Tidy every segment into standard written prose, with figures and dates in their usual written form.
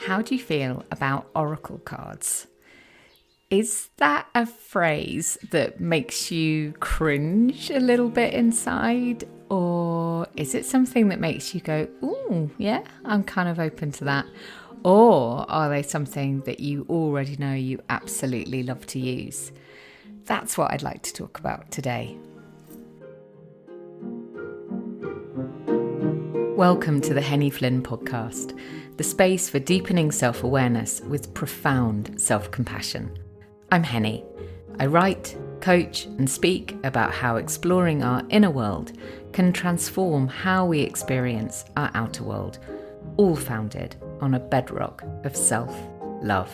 How do you feel about oracle cards? Is that a phrase that makes you cringe a little bit inside? Or is it something that makes you go, ooh, yeah, I'm kind of open to that? Or are they something that you already know you absolutely love to use? That's what I'd like to talk about today. Welcome to the Henny Flynn podcast, the space for deepening self-awareness with profound self-compassion. I'm Henny. I write, coach, and speak about how exploring our inner world can transform how we experience our outer world, all founded on a bedrock of self-love.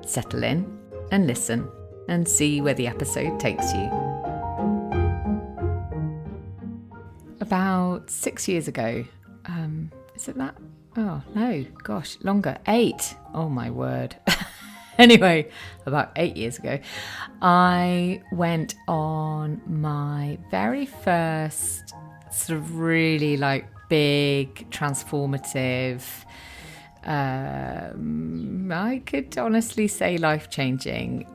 Settle in and listen and see where the episode takes you. About 6 years ago, is it that? Oh, no, gosh, longer. 8. Oh, my word. Anyway, about 8 years ago, I went on my very first sort of really big transformative, I could honestly say life-changing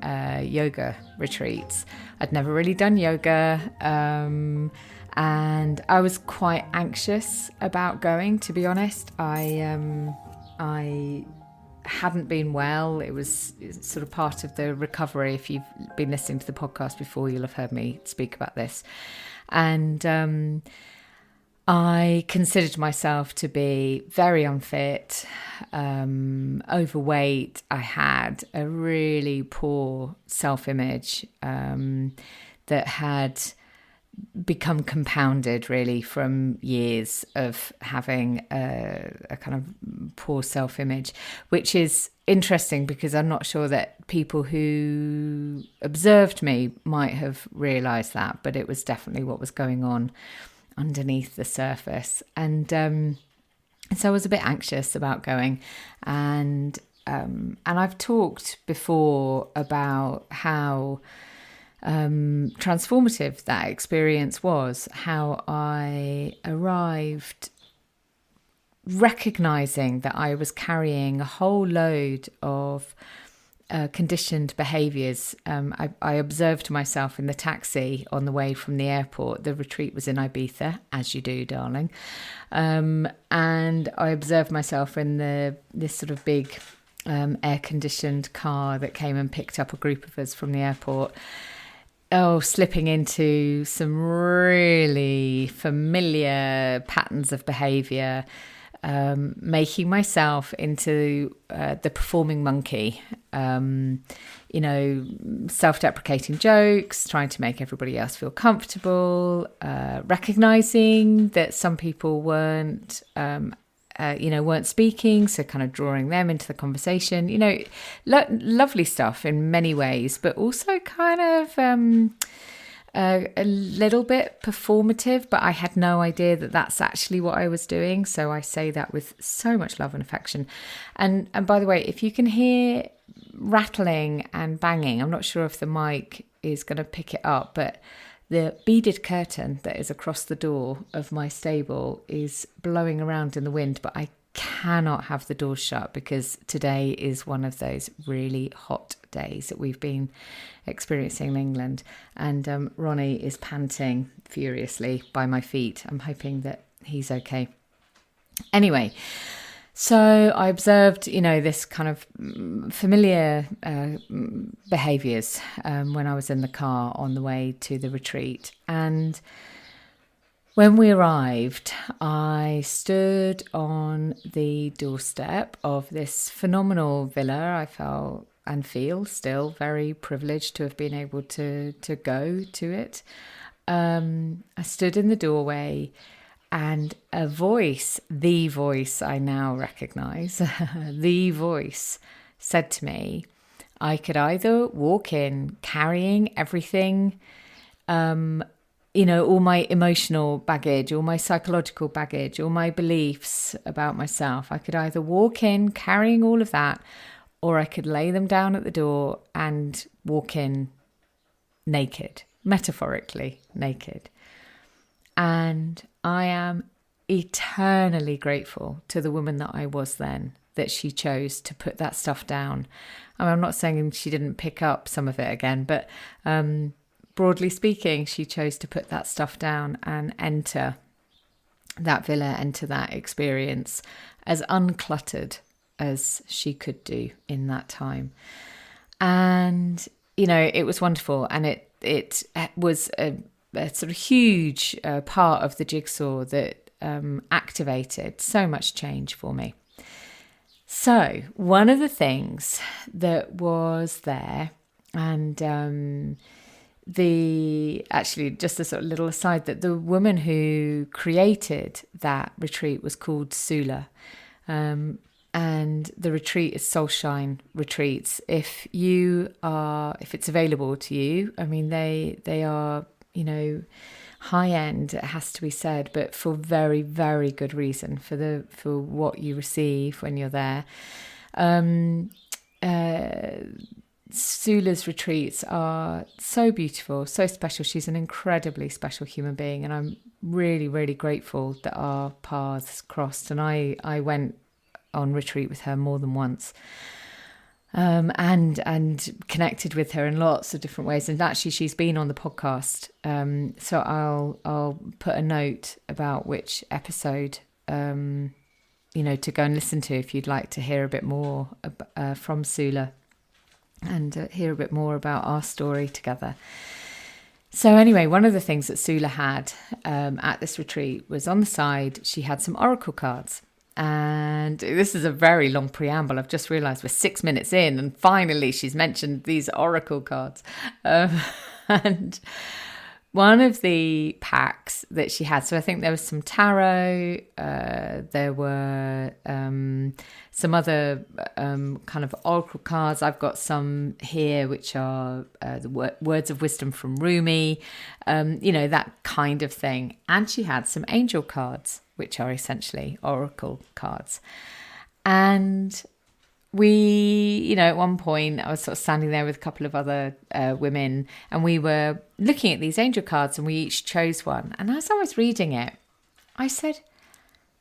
yoga retreats. I'd never really done yoga, and I was quite anxious about going, to be honest. I hadn't been well. It was sort of part of the recovery. If you've been listening to the podcast before, you'll have heard me speak about this. And I considered myself to be very unfit, overweight. I had a really poor self-image that had become compounded really from years of having a kind of poor self-image, which is interesting because I'm not sure that people who observed me might have realised that, but it was definitely what was going on underneath the surface. And so I was a bit anxious about going, and I've talked before about how transformative that experience was, how I arrived recognizing that I was carrying a whole load of conditioned behaviors. I observed myself in the taxi on the way from the airport. The retreat was in Ibiza, as you do, darling. And I observed myself in this sort of big air-conditioned car that came and picked up a group of us from the airport. Slipping into some really familiar patterns of behaviour, making myself into the performing monkey, self-deprecating jokes, trying to make everybody else feel comfortable, recognising that some people weren't speaking, so kind of drawing them into the conversation, lovely stuff in many ways, but also kind of a little bit performative, but I had no idea that that's actually what I was doing. So I say that with so much love and affection. And by the way, if you can hear rattling and banging, I'm not sure if the mic is going to pick it up, but the beaded curtain that is across the door of my stable is blowing around in the wind, but I cannot have the doors shut because today is one of those really hot days that we've been experiencing in England. And Ronnie is panting furiously by my feet. I'm hoping that he's okay. Anyway, so I observed, this kind of familiar behaviours when I was in the car on the way to the retreat. And when we arrived, I stood on the doorstep of this phenomenal villa. I felt and feel still very privileged to have been able to go to it. I stood in the doorway, and a voice, the voice I now recognise, the voice said to me, I could either walk in carrying everything, all my emotional baggage, all my psychological baggage, all my beliefs about myself. I could either walk in carrying all of that, or I could lay them down at the door and walk in naked, metaphorically naked. And I am eternally grateful to the woman that I was then, that she chose to put that stuff down. I mean, I'm not saying she didn't pick up some of it again, but broadly speaking, she chose to put that stuff down and enter that villa, enter that experience as uncluttered as she could do in that time. And, you know, it was wonderful. And it was a sort of huge part of the jigsaw that activated so much change for me. So one of the things that was there, and actually just a sort of little aside, that the woman who created that retreat was called Sula. And the retreat is Soulshine Retreats. If it's available to you, I mean, they are, you know, high end, it has to be said, but for very, very good reason for what you receive when you're there. Sula's retreats are so beautiful, so special. She's an incredibly special human being, and I'm really, really grateful that our paths crossed. And I went on retreat with her more than once, and connected with her in lots of different ways. And actually, she's been on the podcast, so I'll put a note about which episode to go and listen to if you'd like to hear a bit more from Sula, and hear a bit more about our story together. So anyway, one of the things that Sula had at this retreat was, on the side, she had some oracle cards. And this is a very long preamble. I've just realised we're 6 minutes in, and finally she's mentioned these oracle cards. And one of the packs that she had, so I think there was some tarot, there were some other kind of oracle cards. I've got some here which are the words of wisdom from Rumi, that kind of thing. And she had some angel cards, which are essentially oracle cards. And we, at one point, I was sort of standing there with a couple of other women, and we were looking at these angel cards, and we each chose one. And as I was reading it, I said,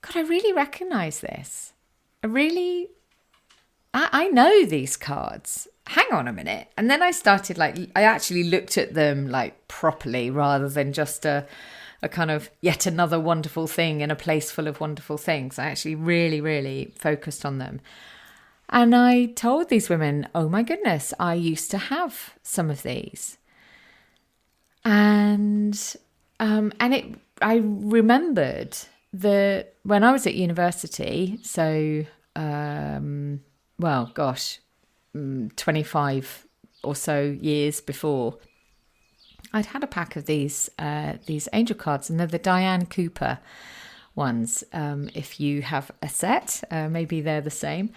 God, I really recognize this. I know these cards. Hang on a minute. And then I started, I actually looked at them properly, rather than just a kind of yet another wonderful thing in a place full of wonderful things. I actually really, really focused on them. And I told these women, oh my goodness, I used to have some of these. And I remembered that when I was at university, so, 25 or so years before, I'd had a pack of these angel cards, and they're the Diane Cooper ones. If you have a set, maybe they're the same.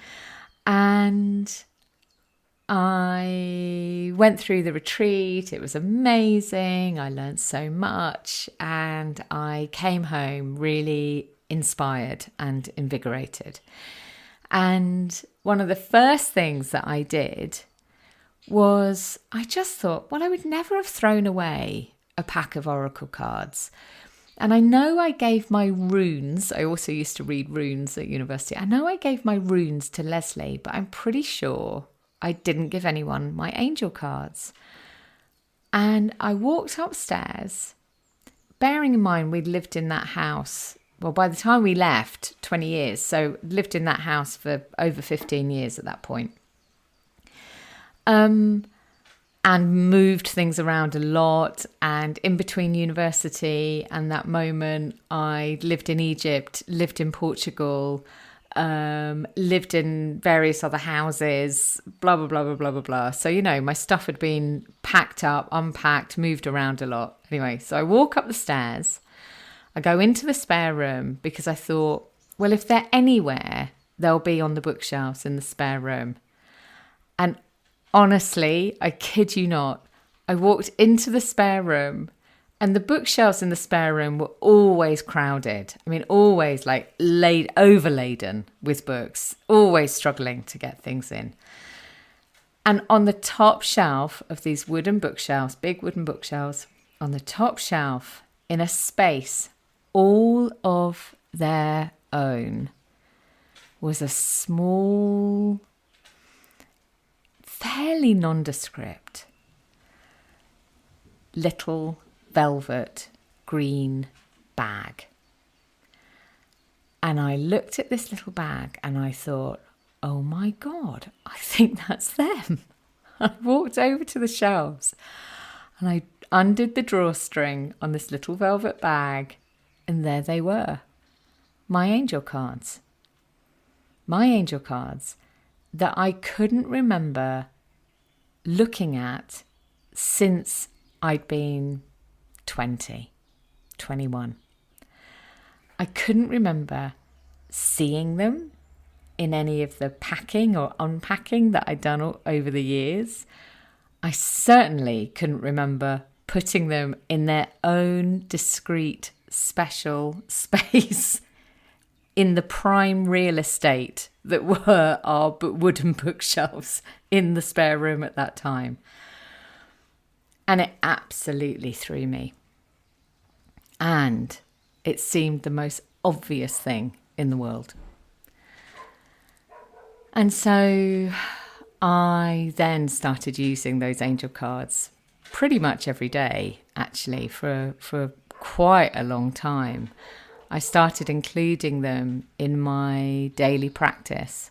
And I went through the retreat. It was amazing. I learned so much, and I came home really inspired and invigorated. And one of the first things that I did was, I just thought, well, I would never have thrown away a pack of oracle cards. And I know I gave my runes. I also used to read runes at university. I know I gave my runes to Leslie, but I'm pretty sure I didn't give anyone my angel cards. And I walked upstairs, bearing in mind we'd lived in that house. Well, by the time we left, 20 years. So lived in that house for over 15 years at that point. And moved things around a lot. And in between university and that moment, I lived in Egypt, lived in Portugal, lived in various other houses, blah, blah, blah, blah, blah, blah, blah. So, my stuff had been packed up, unpacked, moved around a lot. Anyway, so I walk up the stairs. I go into the spare room because I thought, well, if they're anywhere, they'll be on the bookshelves in the spare room. And honestly, I kid you not, I walked into the spare room, and the bookshelves in the spare room were always crowded. I mean, always overladen with books, always struggling to get things in. And on the top shelf of these wooden bookshelves, big wooden bookshelves, on the top shelf, in a space, all of their own was a small, fairly nondescript, little velvet green bag. And I looked at this little bag and I thought, oh my God, I think that's them. I walked over to the shelves and I undid the drawstring on this little velvet bag, and there they were. My angel cards. My angel cards that I couldn't remember looking at since I'd been 20, 21. I couldn't remember seeing them in any of the packing or unpacking that I'd done over the years. I certainly couldn't remember putting them in their own discreet, special space in the prime real estate that were our wooden bookshelves in the spare room at that time. And it absolutely threw me. And it seemed the most obvious thing in the world. And so I then started using those angel cards pretty much every day, actually, for quite a long time. I started including them in my daily practice.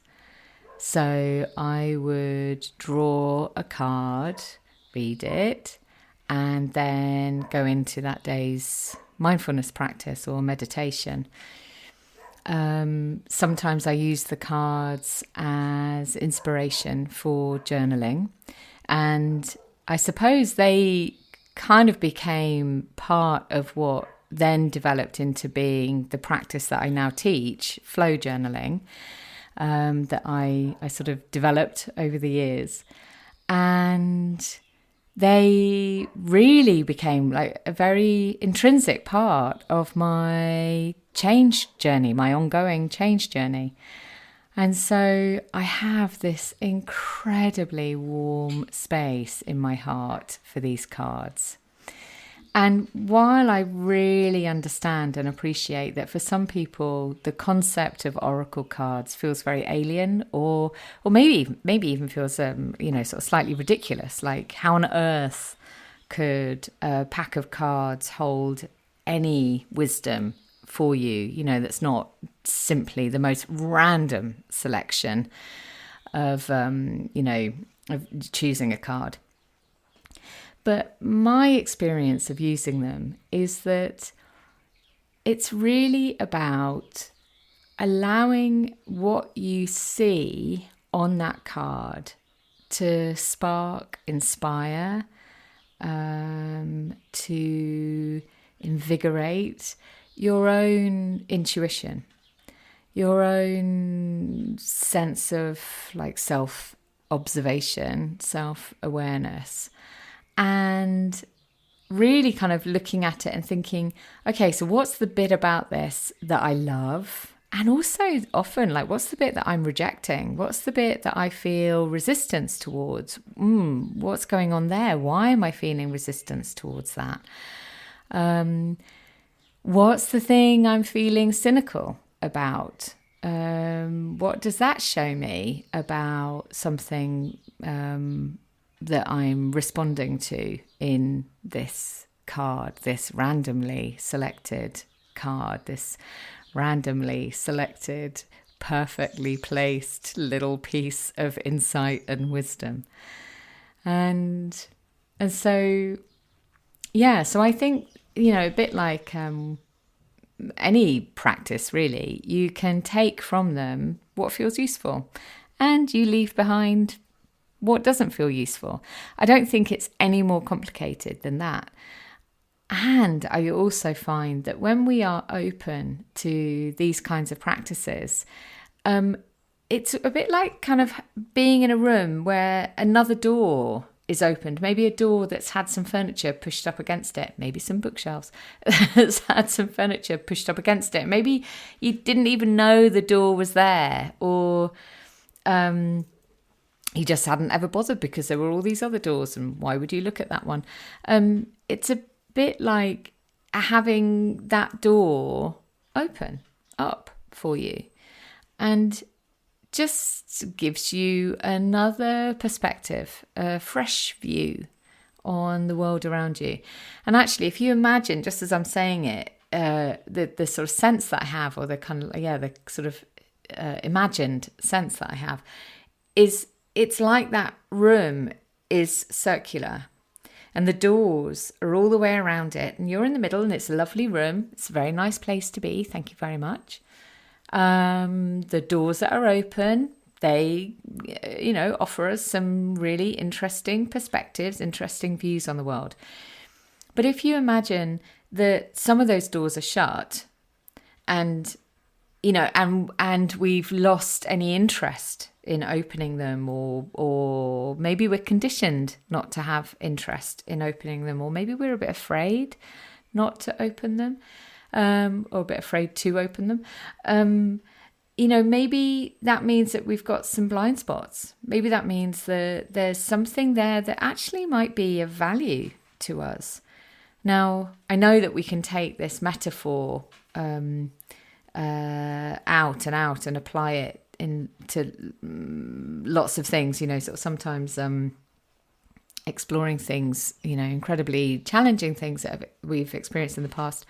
So I would draw a card, read it, and then go into that day's mindfulness practice or meditation. Sometimes I use the cards as inspiration for journaling, and I suppose they kind of became part of what then developed into being the practice that I now teach, flow journaling, that I sort of developed over the years. And they really became like a very intrinsic part of my change journey, my ongoing change journey. And so I have this incredibly warm space in my heart for these cards. And while I really understand and appreciate that for some people, the concept of oracle cards feels very alien or maybe even feels, sort of slightly ridiculous, like how on earth could a pack of cards hold any wisdom for you, that's not simply the most random selection of choosing a card. But my experience of using them is that it's really about allowing what you see on that card to spark, inspire, to invigorate your own intuition, your own sense of like self-observation, self-awareness, and really kind of looking at it and thinking, okay, so what's the bit about this that I love? And also often, like, what's the bit that I'm rejecting? What's the bit that I feel resistance towards? What's going on there? Why am I feeling resistance towards that? What's the thing I'm feeling cynical about? What does that show me about something that I'm responding to in this card, this randomly selected card, this randomly selected, perfectly placed little piece of insight and wisdom. And so, so I think, a bit like any practice really, you can take from them what feels useful and you leave behind what doesn't feel useful. I don't think it's any more complicated than that. And I also find that when we are open to these kinds of practices, it's a bit like kind of being in a room where another door is opened, maybe a door that's had some furniture pushed up against it, maybe some bookshelves that's had some furniture pushed up against it. Maybe you didn't even know the door was there, or you just hadn't ever bothered because there were all these other doors, and why would you look at that one? It's a bit like having that door open up for you, and just gives you another perspective, a fresh view on the world around you. And actually, if you imagine, just as I'm saying it, the sort of sense that I have, or the kind of, the sort of imagined sense that I have, is it's like that room is circular and the doors are all the way around it, and you're in the middle, and it's a lovely room. It's a very nice place to be. Thank you very much. The doors that are open, they, offer us some really interesting perspectives, interesting views on the world. But if you imagine that some of those doors are shut, and we've lost any interest in opening them, or maybe we're conditioned not to have interest in opening them, or maybe we're a bit afraid not to open them, or a bit afraid to open them. Maybe that means that we've got some blind spots. Maybe that means that there's something there that actually might be of value to us. Now, I know that we can take this metaphor out and apply it into lots of things, sort of sometimes exploring things, incredibly challenging things that we've experienced in the past.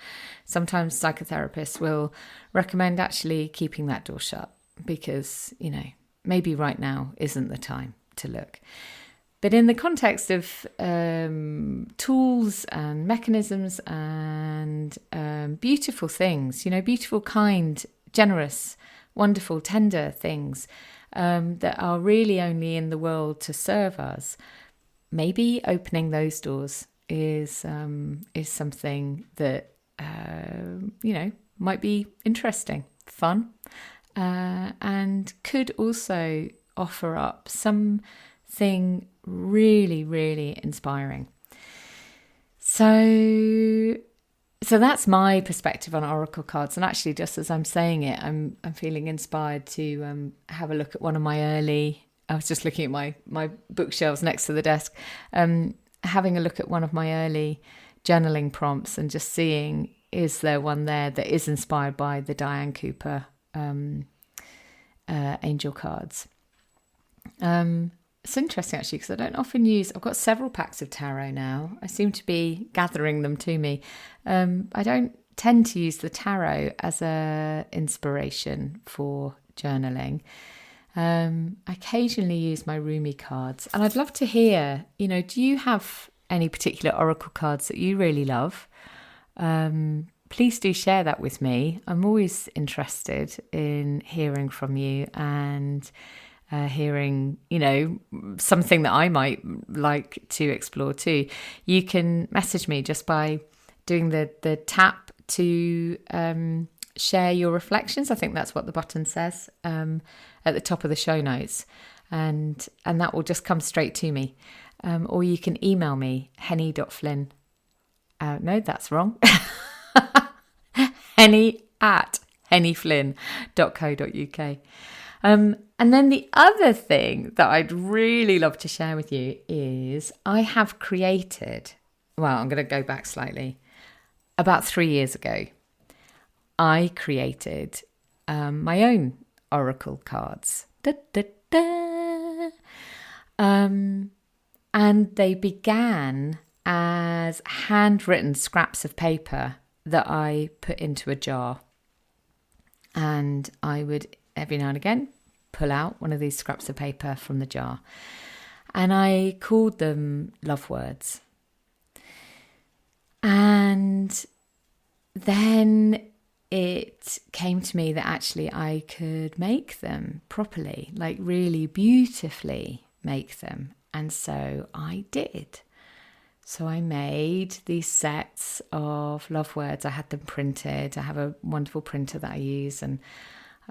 Sometimes psychotherapists will recommend actually keeping that door shut because, maybe right now isn't the time to look. But in the context of tools and mechanisms and beautiful things, beautiful, kind, generous, wonderful, tender things that are really only in the world to serve us, maybe opening those doors is something that might be interesting, fun, and could also offer up something really, really inspiring. So that's my perspective on oracle cards. And actually, just as I'm saying it, I'm feeling inspired to have a look at one of my early. I was just looking at my bookshelves next to the desk, having a look at one of my early journaling prompts and just seeing, is there one there that is inspired by the Diane Cooper angel cards. It's interesting actually, because I don't often I've got several packs of tarot now. I seem to be gathering them to me. I don't tend to use the tarot as a inspiration for journaling. I occasionally use my Rumi cards, and I'd love to hear, do you have any particular oracle cards that you really love? Please do share that with me. I'm always interested in hearing from you and hearing, something that I might like to explore too. You can message me just by doing the tap to share your reflections. I think that's what the button says at the top of the show notes, and that will just come straight to me. Or you can email me, henny.flynn. No, that's wrong. henny@hennyflynn.co.uk. And then the other thing that I'd really love to share with you is I have created, I'm going to go back slightly. About 3 years ago, I created my own oracle cards. And they began as handwritten scraps of paper that I put into a jar. And I would, every now and again, pull out one of these scraps of paper from the jar. And I called them LoveWords. And then it came to me that actually I could make them properly, like really beautifully make them. And so I did. So I made these sets of LoveWords. I had them printed. I have a wonderful printer that I use, and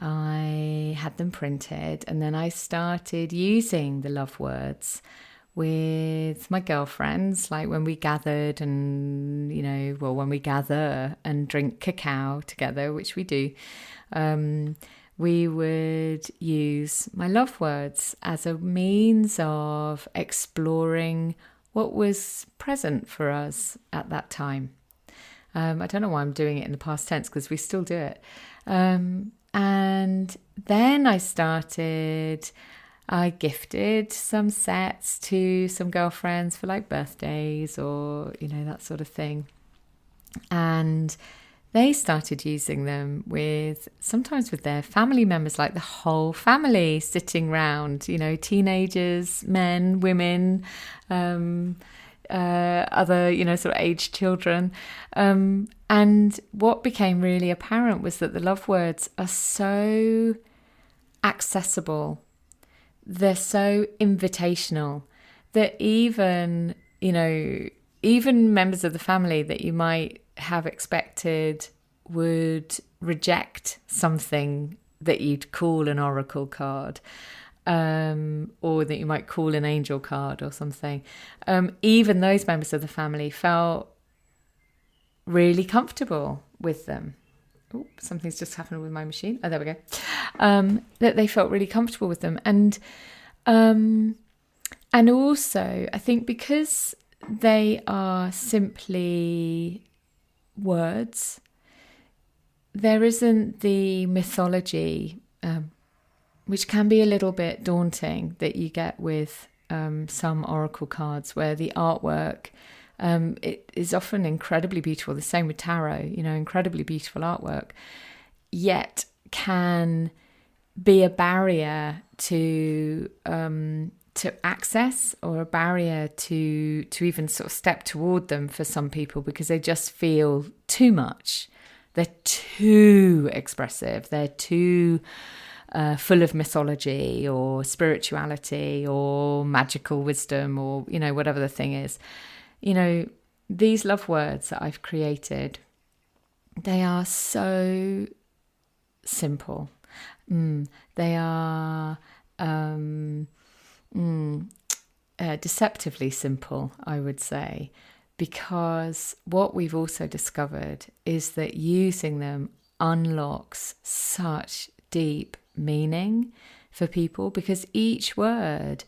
I had them printed. And then I started using the LoveWords with my girlfriends, like when we gathered and, when we gather and drink cacao together, which we do, we would use my LoveWords as a means of exploring what was present for us at that time. I don't know why I'm doing it in the past tense, because we still do it. And then I gifted some sets to some girlfriends for like birthdays or, that sort of thing. And they started using them sometimes with their family members, like the whole family sitting round, teenagers, men, women, other, sort of aged children. And what became really apparent was that the love words are so accessible. They're so invitational that even members of the family that you might have expected would reject something that you'd call an oracle card, or that you might call an angel card or something. Even those members of the family felt really comfortable with them. Oh, something's just happened with my machine. Oh, there we go. That they felt really comfortable with them. And also, I think because they are simply words, there isn't the mythology, which can be a little bit daunting, that you get with some oracle cards, where the artwork, it is often incredibly beautiful. The same with tarot, incredibly beautiful artwork, yet can be a barrier to access, or a barrier to even sort of step toward them for some people, because they just feel too much. They're too expressive. They're too full of mythology or spirituality or magical wisdom, or, whatever the thing is. These love words that I've created, they are so simple. They are deceptively simple, I would say, because what we've also discovered is that using them unlocks such deep meaning for people, because each word,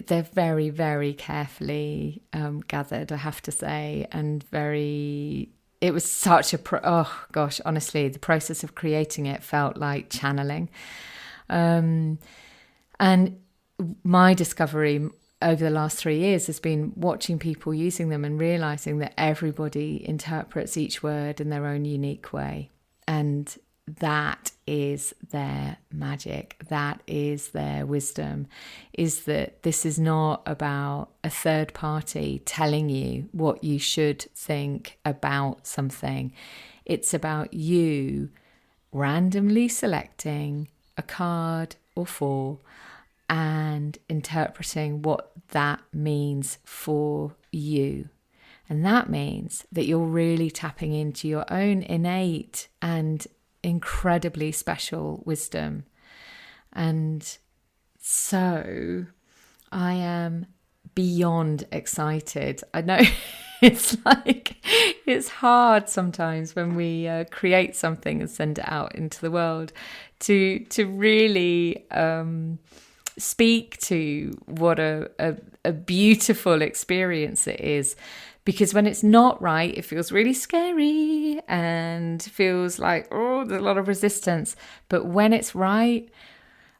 they're very, very carefully gathered, I have to say, and it was such honestly, the process of creating it felt like channeling. And my discovery over the last 3 years has been watching people using them and realizing that everybody interprets each word in their own unique way. And that is their magic. That is their wisdom, is that this is not about a third party telling you what you should think about something. It's about you randomly selecting a card or 4 and interpreting what that means for you. And that means that you're really tapping into your own innate and incredibly special wisdom. And so I am beyond excited. I know it's hard sometimes when we create something and send it out into the world to really speak to what a beautiful experience it is. Because when it's not right, it feels really scary and feels like, there's a lot of resistance. But when it's right,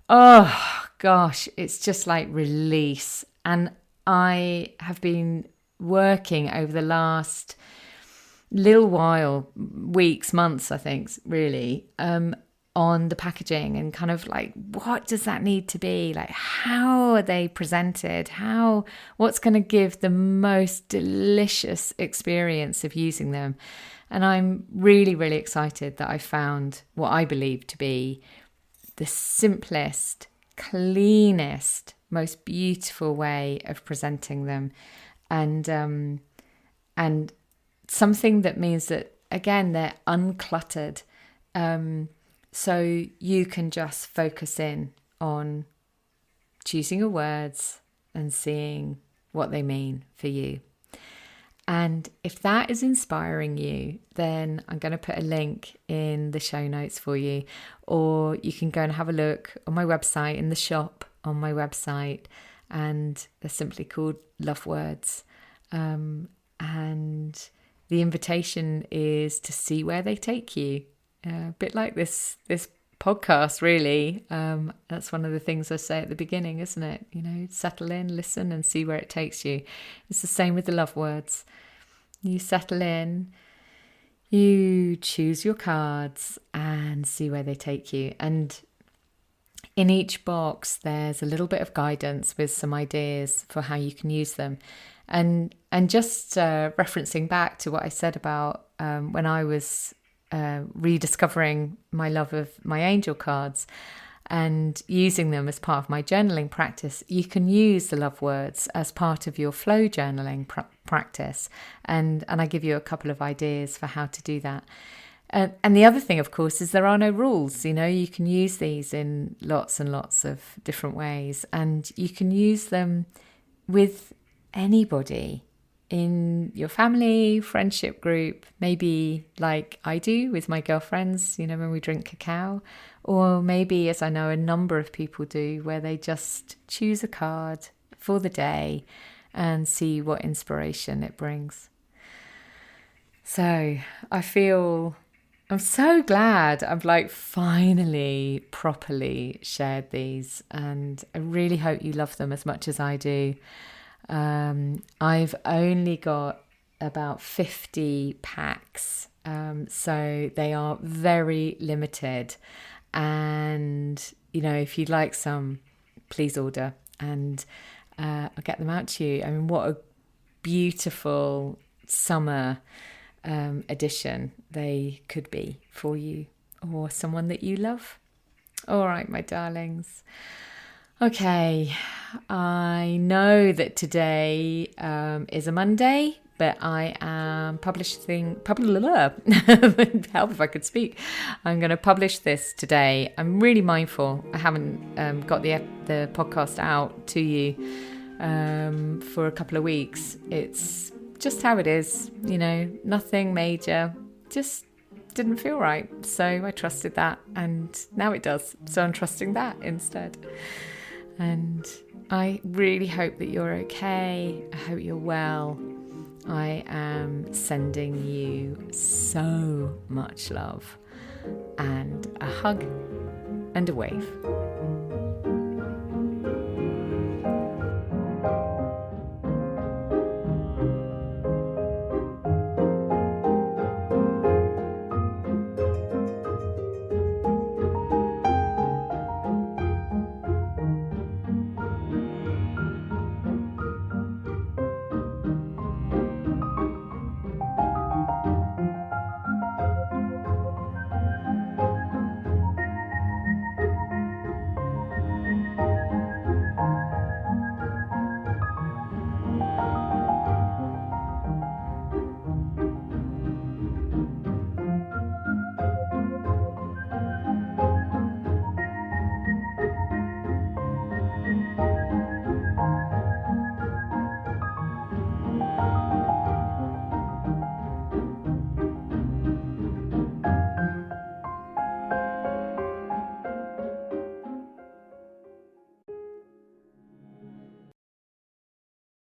oh gosh, it's just like release. And I have been working over the last little while, weeks, months, I think, really, on the packaging and kind of like, what does that need to be? Like, how are they presented? What's going to give the most delicious experience of using them? And I'm really, really excited that I found what I believe to be the simplest, cleanest, most beautiful way of presenting them. And something that means that, again, they're uncluttered. So you can just focus in on choosing your words and seeing what they mean for you. And if that is inspiring you, then I'm going to put a link in the show notes for you, or you can go and have a look on my website, in the shop on my website, and they're simply called LoveWords. And the invitation is to see where they take you. A bit like this podcast, really. That's one of the things I say at the beginning, isn't it? Settle in, listen, and see where it takes you. It's the same with the love words. You settle in, you choose your cards and see where they take you. And in each box, there's a little bit of guidance with some ideas for how you can use them. And just referencing back to what I said about when I was rediscovering my love of my angel cards and using them as part of my journaling practice, you can use the love words as part of your flow journaling practice. And I give you a couple of ideas for how to do that. And the other thing, of course, is there are no rules. You can use these in lots and lots of different ways, and you can use them with anybody in your family, friendship group, maybe like I do with my girlfriends, when we drink cacao, or maybe, as I know a number of people do, where they just choose a card for the day and see what inspiration it brings. So I'm so glad I've finally properly shared these, and I really hope you love them as much as I do. I've only got about 50 packs, so they are very limited. And, if you'd like some, please order, and I'll get them out to you. I mean, what a beautiful summer edition they could be for you or someone that you love. All right, my darlings. Okay, I know that today is a Monday, but I am help if I could speak. I'm going to publish this today. I'm really mindful. I haven't got the podcast out to you for a couple of weeks. It's just how it is, nothing major, just didn't feel right. So I trusted that, and now it does. So I'm trusting that instead. And I really hope that you're okay. I hope you're well. I am sending you so much love and a hug and a wave.